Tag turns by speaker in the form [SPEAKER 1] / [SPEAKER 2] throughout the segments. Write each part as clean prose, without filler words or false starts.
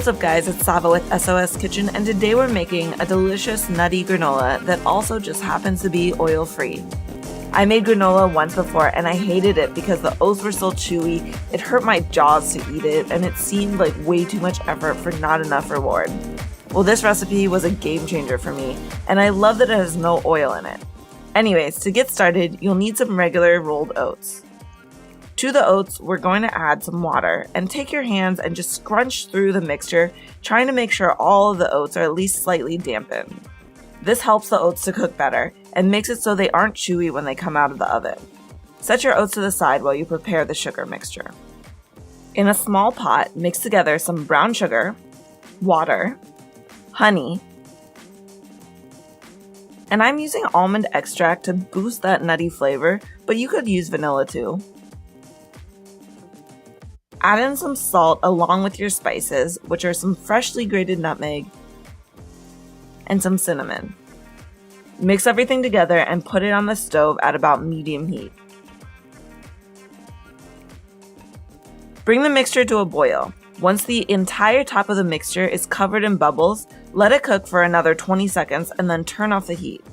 [SPEAKER 1] What's up guys, it's Sava with SOS Kitchen, and today we're making a delicious nutty granola that also just happens to be oil free. I made granola once before and I hated it because the oats were so chewy, it hurt my jaws to eat it, and it seemed like way too much effort for not enough reward. Well, this recipe was a game changer for me, and I love that it has no oil in it. Anyways, to get started, you'll need some regular rolled oats. To the oats, we're going to add some water, and take your hands and just scrunch through the mixture, trying to make sure all of the oats are at least slightly dampened. This helps the oats to cook better, and makes it so they aren't chewy when they come out of the oven. Set your oats to the side while you prepare the sugar mixture. In a small pot, mix together some brown sugar, water, honey, and I'm using almond extract to boost that nutty flavor, but you could use vanilla too. Add in some salt along with your spices, which are some freshly grated nutmeg and some cinnamon. Mix everything together and put it on the stove at about medium heat. Bring the mixture to a boil. Once the entire top of the mixture is covered in bubbles, let it cook for another 20 seconds and then turn off the heat.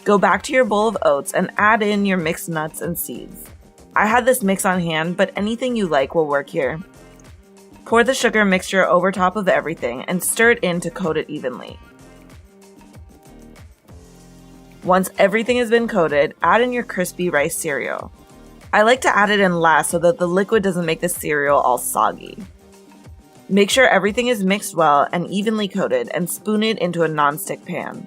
[SPEAKER 1] Go back to your bowl of oats and add in your mixed nuts and seeds. I had this mix on hand, but anything you like will work here. Pour the sugar mixture over top of everything and stir it in to coat it evenly. Once everything has been coated, add in your crispy rice cereal. I like to add it in last so that the liquid doesn't make the cereal all soggy. Make sure everything is mixed well and evenly coated, and spoon it into a non-stick pan.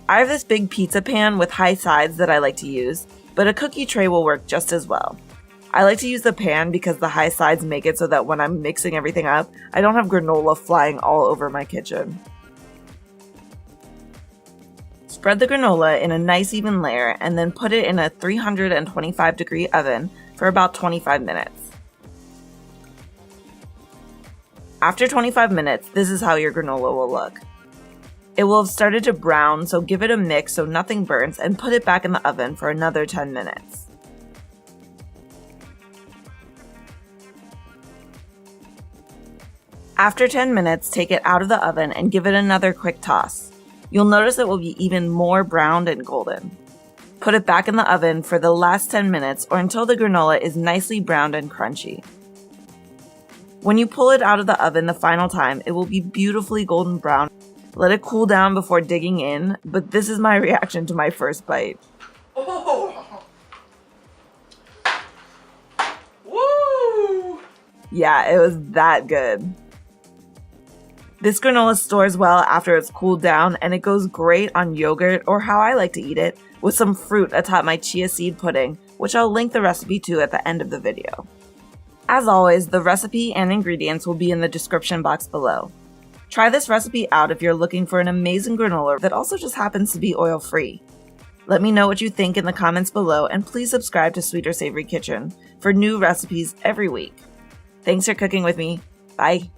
[SPEAKER 1] I have this big pizza pan with high sides that I like to use, but a cookie tray will work just as well. I like to use the pan because the high sides make it so that when I'm mixing everything up, I don't have granola flying all over my kitchen. Spread the granola in a nice even layer and then put it in a 325-degree oven for about 25 minutes. After 25 minutes, this is how your granola will look. It will have started to brown, so give it a mix so nothing burns and put it back in the oven for another 10 minutes. After 10 minutes, take it out of the oven and give it another quick toss. You'll notice it will be even more browned and golden. Put it back in the oven for the last 10 minutes or until the granola is nicely browned and crunchy. When you pull it out of the oven the final time, it will be beautifully golden brown. Let it cool down before digging in, but this is my reaction to my first bite.
[SPEAKER 2] Oh! Woo!
[SPEAKER 1] Yeah, it was that good. This granola stores well after it's cooled down, and it goes great on yogurt, or how I like to eat it, with some fruit atop my chia seed pudding, which I'll link the recipe to at the end of the video. As always, the recipe and ingredients will be in the description box below. Try this recipe out if you're looking for an amazing granola that also just happens to be oil-free. Let me know what you think in the comments below, and please subscribe to Sweet or Savory Kitchen for new recipes every week. Thanks for cooking with me. Bye!